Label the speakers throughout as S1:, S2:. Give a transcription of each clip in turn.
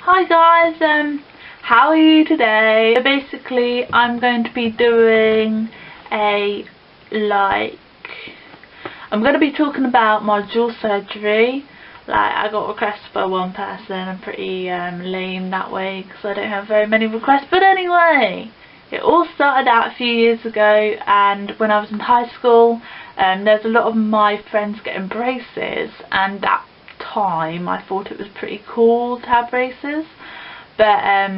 S1: Hi guys, how are you today? So basically I'm going to be doing I'm going to be talking about my jaw surgery. I got requests by one person. I'm pretty lame that way because I don't have very many requests, but anyway, it all started out a few years ago, and when I was in high school there's a lot of my friends getting braces, and that time I thought it was pretty cool to have braces, but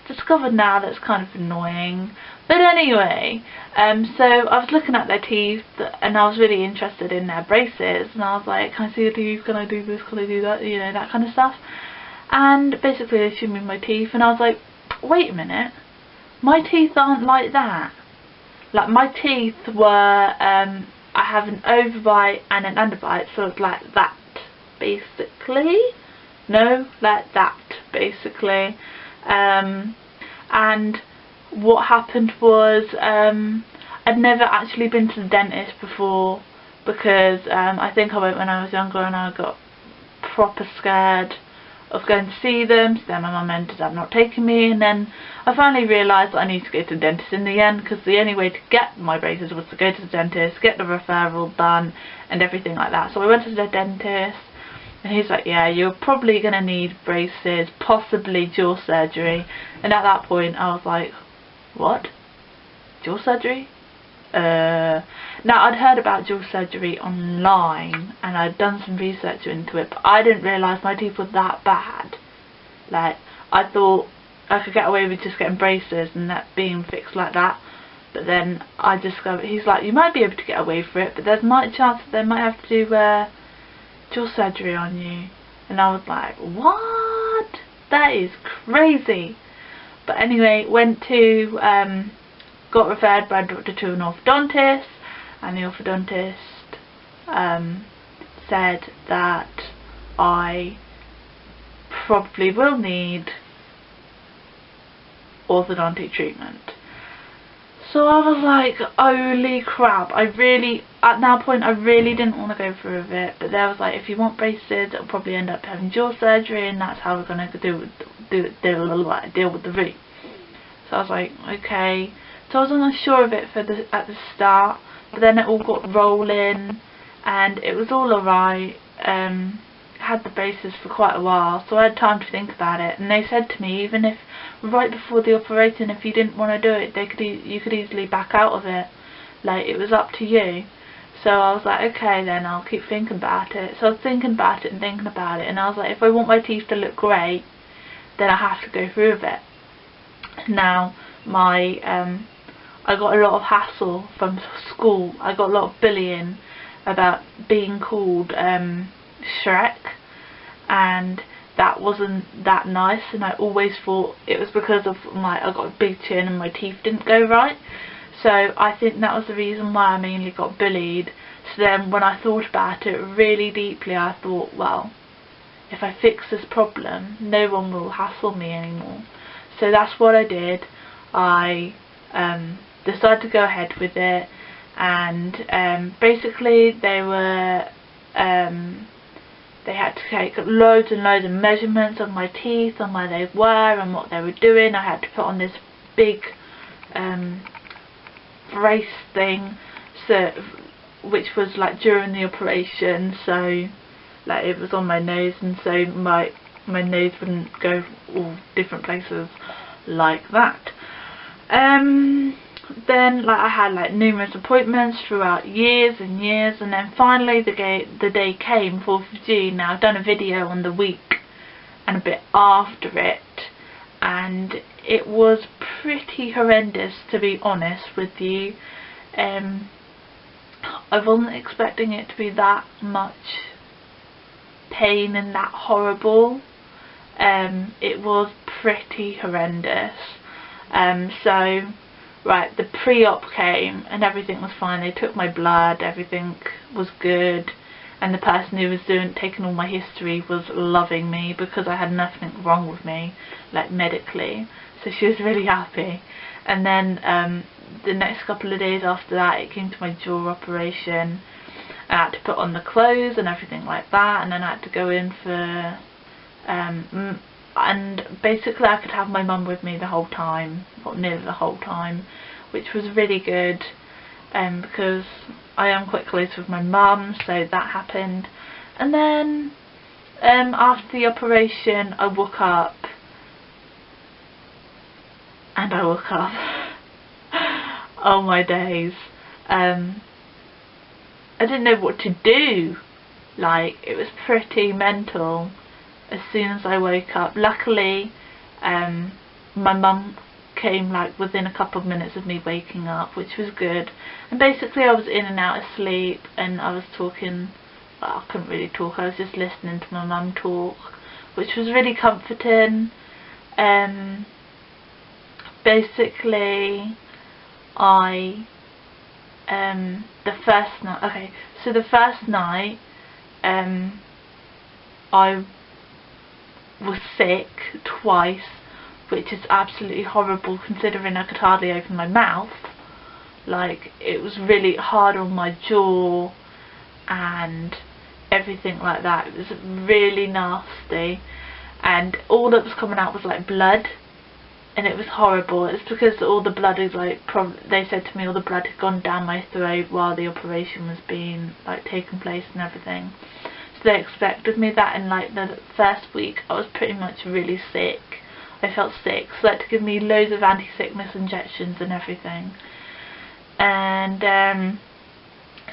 S1: discovered now that it's kind of annoying. But anyway, so I was looking at their teeth and I was really interested in their braces, and I was like, can I see your teeth, can I do this, can I do that, you know, that kind of stuff. And basically they showed me my teeth and I was like, wait a minute, my teeth aren't like that. Like, my teeth were I have an overbite and an underbite, so it's like that basically. No, like that basically. And what happened was I'd never actually been to the dentist before, because I think I went when I was younger and I got proper scared of going to see them, so then my mum ended up not taking me, and then I finally realised that I need to go to the dentist in the end, because the only way to get my braces was to go to the dentist, get the referral done and everything like that. So I went to the dentist and he's like, yeah, you're probably going to need braces, possibly jaw surgery. And at that point I was like, what? Jaw surgery? Now, I'd heard about jaw surgery online and I'd done some research into it, but I didn't realise my teeth were that bad. Like, I thought I could get away with just getting braces and that being fixed like that, but then I discovered, he's like, you might be able to get away with it, but there's a chance that they might have to do jaw surgery on you. And I was like, what? That is crazy. But anyway, got referred by a doctor to an orthodontist, and the orthodontist said that I probably will need orthodontic treatment. So I was like, holy crap, at that point I really didn't want to go through with it, but they was like, if you want braces it'll probably end up having jaw surgery, and that's how we're going to deal with the root. So I was like, okay. So I wasn't sure of it at the start, but then it all got rolling and it was all alright. Had the braces for quite a while, so I had time to think about it, and they said to me, even if right before the operation, if you didn't want to do it, you could easily back out of it. Like, it was up to you. So I was like, okay then, I'll keep thinking about it. So I was thinking about it and thinking about it, and I was like, if I want my teeth to look great, then I have to go through with it. Now, I got a lot of hassle from school. I got a lot of bullying about being called Shrek, and that wasn't that nice, and I always thought it was because of I got a big chin and my teeth didn't go right. So I think that was the reason why I mainly got bullied. So then when I thought about it really deeply, I thought, well, if I fix this problem, no one will hassle me anymore. So that's what I did. I decided to go ahead with it, and basically they had to take loads and loads of measurements of my teeth and where they were and what they were doing. I had to put on this big brace thing, which was like during the operation, so like it was on my nose, and so my nose wouldn't go all different places like that. Then I had numerous appointments throughout years and years, and then finally the day came, 4th of June. Now, I've done a video on the week and a bit after it, and it was pretty horrendous, to be honest with you. I wasn't expecting it to be that much pain and that horrible. It was pretty horrendous. So right, the pre-op came and everything was fine. They took my blood, everything was good, and the person who was taking all my history was loving me because I had nothing wrong with me, like medically, so she was really happy. And then the next couple of days after that, it came to my jaw operation. I had to put on the clothes and everything like that, and then I had to go in for and basically I could have my mum with me the whole time, or nearly the whole time, which was really good, because I am quite close with my mum, so that happened. And then after the operation I woke up, oh my days, I didn't know what to do. Like, it was pretty mental as soon as I woke up. Luckily my mum came like within a couple of minutes of me waking up, which was good. And basically I was in and out of sleep, and I was talking, well, I couldn't really talk, I was just listening to my mum talk, which was really comforting. Basically the first night I was sick twice, which is absolutely horrible considering I could hardly open my mouth. Like, it was really hard on my jaw and everything like that. It was really nasty, and all that was coming out was like blood, and it was horrible. It's because all the blood is like, they said to me all the blood had gone down my throat while the operation was being like taking place and everything. So they expected me that, in like the first week I was pretty much really sick. I felt sick, so they had to give me loads of anti-sickness injections and everything. And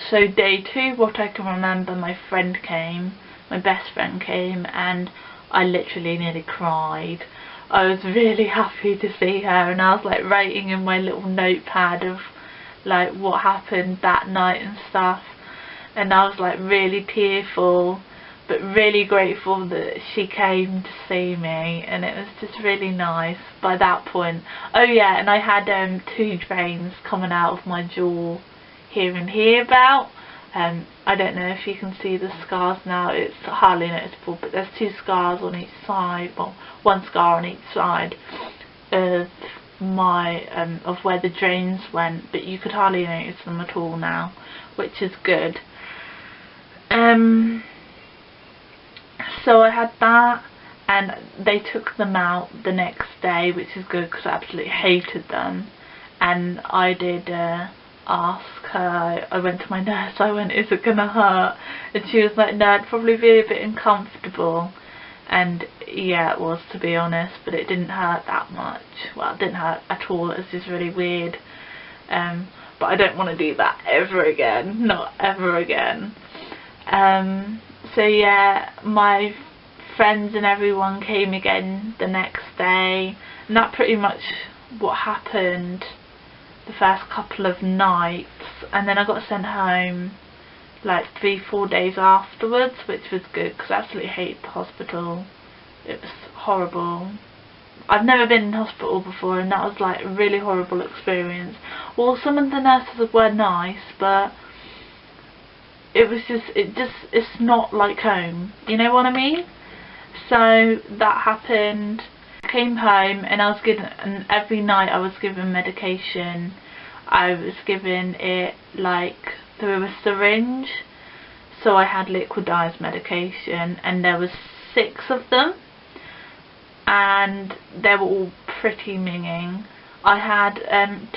S1: so day 2, what I can remember, my friend came, my best friend came, and I literally nearly cried. I was really happy to see her, and I was like writing in my little notepad of like what happened that night and stuff, and I was like really tearful but really grateful that she came to see me, and it was just really nice by that point. Oh yeah, and I had 2 veins coming out of my jaw here and here about. I don't know if you can see the scars now, it's hardly noticeable, but there's 2 scars on each side, well, 1 scar on each side of my of where the drains went, but you could hardly notice them at all now, which is good. So I had that, and they took them out the next day, which is good because I absolutely hated them. And I did ask her, I went to my nurse, I went, is it gonna hurt? And she was like, no, it'd probably be a bit uncomfortable. And yeah, it was, to be honest, but it didn't hurt that much. Well, it didn't hurt at all, it was just really weird. But I don't want to do that ever again, not ever again. So yeah, my friends and everyone came again the next day, and that pretty much what happened the first couple of nights. And then I got sent home like 3-4 days afterwards, which was good because I absolutely hated the hospital. It was horrible. I've never been in hospital before, and that was like a really horrible experience. Well, some of the nurses were nice, but it's not like home, you know what I mean? So that happened. I came home, and I was given, and every night I was given medication. I was given it like through a syringe, so I had liquidized medication, and there was 6 of them, and they were all pretty minging. I had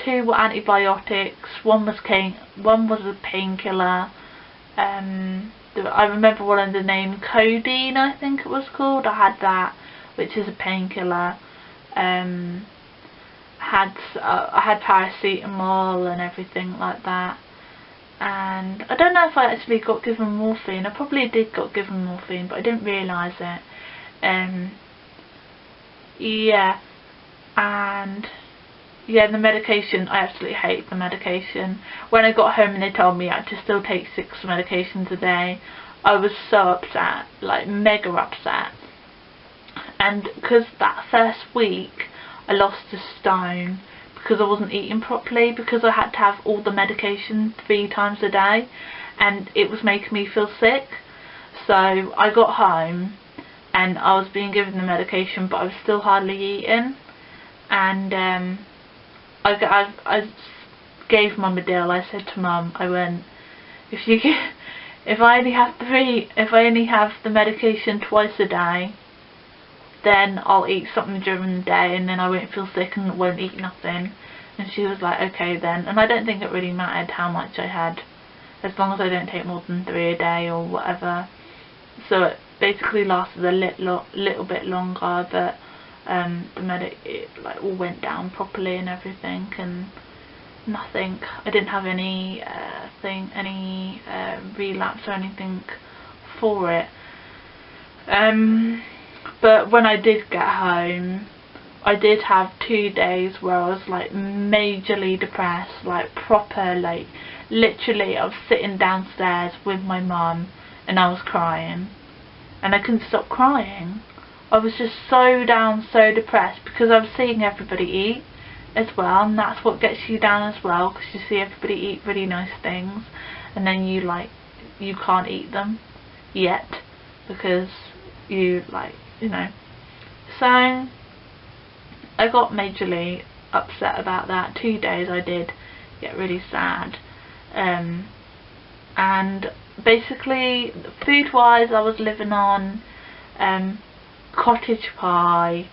S1: 2 were antibiotics, one was a painkiller. I remember one of the name, codeine I think it was called. I had that, which is a painkiller. I had paracetamol and everything like that. And I don't know if I actually got given morphine. I probably did got given morphine, but I didn't realise it. Yeah, and yeah, the medication, I absolutely hate the medication. When I got home and they told me I had to still take 6 medications a day, I was so upset, like mega upset. And because that first week I lost a stone because I wasn't eating properly, because I had to have all the medication 3 times a day, and it was making me feel sick. So I got home and I was being given the medication, but I was still hardly eating. And I gave Mum a deal. I said to Mum, I went, if I only have the medication twice a day, then I'll eat something during the day and then I won't feel sick and won't eat nothing. And she was like, okay then. And I don't think it really mattered how much I had, as long as I don't take more than 3 a day or whatever. So it basically lasted a little bit longer, but it like all went down properly and everything, and nothing. I didn't have any relapse or anything for it. But when I did get home, I did have 2 days where I was like majorly depressed, like proper, like literally I was sitting downstairs with my mum and I was crying and I couldn't stop crying. I was just so down, so depressed, because I was seeing everybody eat as well, and that's what gets you down as well, because you see everybody eat really nice things and then you can't eat them yet because you so I got majorly upset about that. 2 days I did get really sad, and basically food wise I was living on cottage pie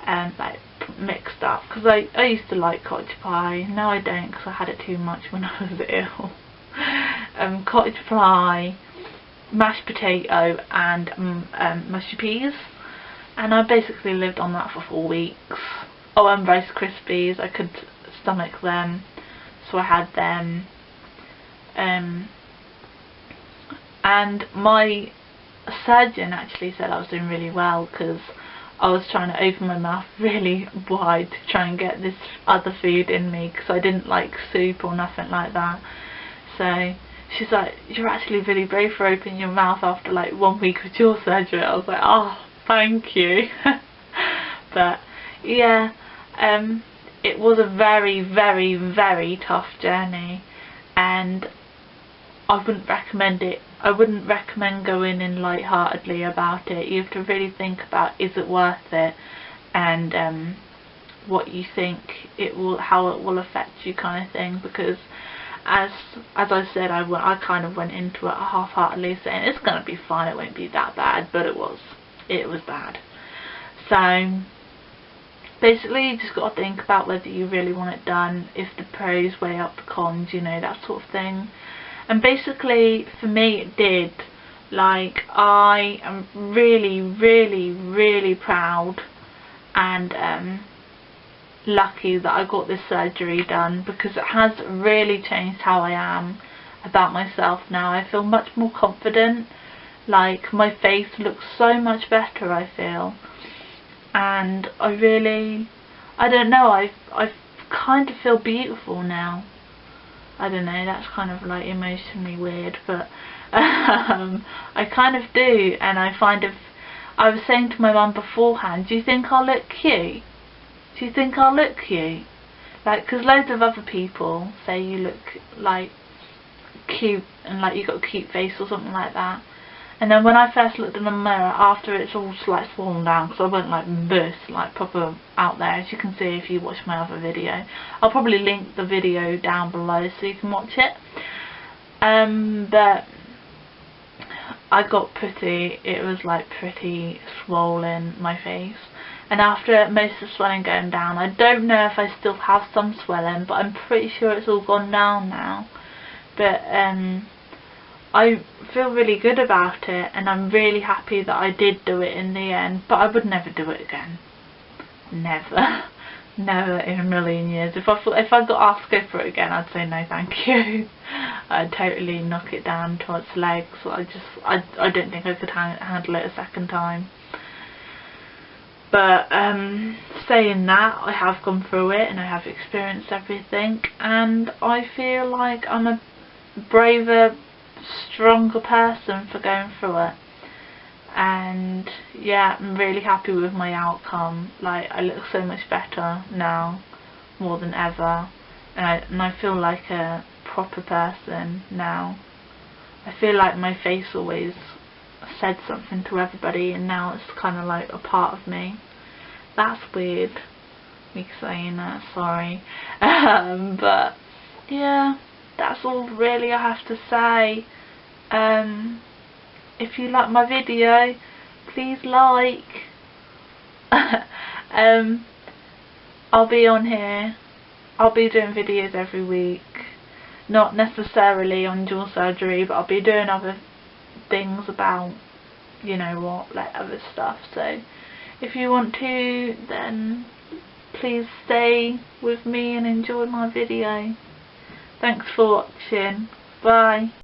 S1: and like mixed up, because I used to like cottage pie. Now I don't, because I had it too much when I was ill. Cottage pie, mashed potato and mushy peas, and I basically lived on that for 4 weeks. Oh, and Rice Krispies, I could stomach them, so I had them. And my surgeon actually said I was doing really well, because I was trying to open my mouth really wide to try and get this other food in me, because I didn't like soup or nothing like that. So she's like, you're actually really brave for opening your mouth after like 1 week of jaw surgery. I was like, oh, thank you. But yeah, it was a very, very, very tough journey, and I wouldn't recommend it. I wouldn't recommend going in lightheartedly about it. You have to really think about, is it worth it, and what you think it will, how it will affect you, kind of thing. Because as I said, I kind of went into it half-heartedly saying it's gonna be fine, it won't be that bad, but it was bad. So basically you just got to think about whether you really want it done, if the pros weigh up the cons, you know, that sort of thing. And basically for me it did. Like, I am really, really, really proud and lucky that I got this surgery done, because it has really changed how I am about myself now. I feel much more confident. Like, my face looks so much better, I feel. And I don't know, I kind of feel beautiful now. I don't know, that's kind of like emotionally weird, but I kind of do. And I was saying to my mum beforehand, do you think I'll look cute? Do you think I'll look cute? Like, because loads of other people say you look like cute and like you got a cute face or something like that. And then when I first looked in the mirror after it's all like swollen down, because I went like this, like proper out there, as you can see if you watch my other video. I'll probably link the video down below so you can watch it. But I got it was like pretty swollen, my face. And after most of the swelling going down, I don't know if I still have some swelling, but I'm pretty sure it's all gone down now. But I feel really good about it, and I'm really happy that I did do it in the end. But I would never do it again. Never. Never in a million years. If I got asked to go for it again, I'd say no thank you. I'd totally knock it down to its legs. I don't think I could handle it a second time. But saying that, I have gone through it and I have experienced everything, and I feel like I'm a braver, stronger person for going through it. And yeah, I'm really happy with my outcome. Like, I look so much better now, more than ever, and I feel like a proper person now. I feel like my face always said something to everybody, and now it's kind of like a part of me. That's weird, me saying that, sorry. But yeah, that's all really I have to say. If you like my video, please like, I'll be on here. I'll be doing videos every week. Not necessarily on jaw surgery, but I'll be doing other things about, you know what, like other stuff. So if you want to, then please stay with me and enjoy my video. Thanks for watching. Bye.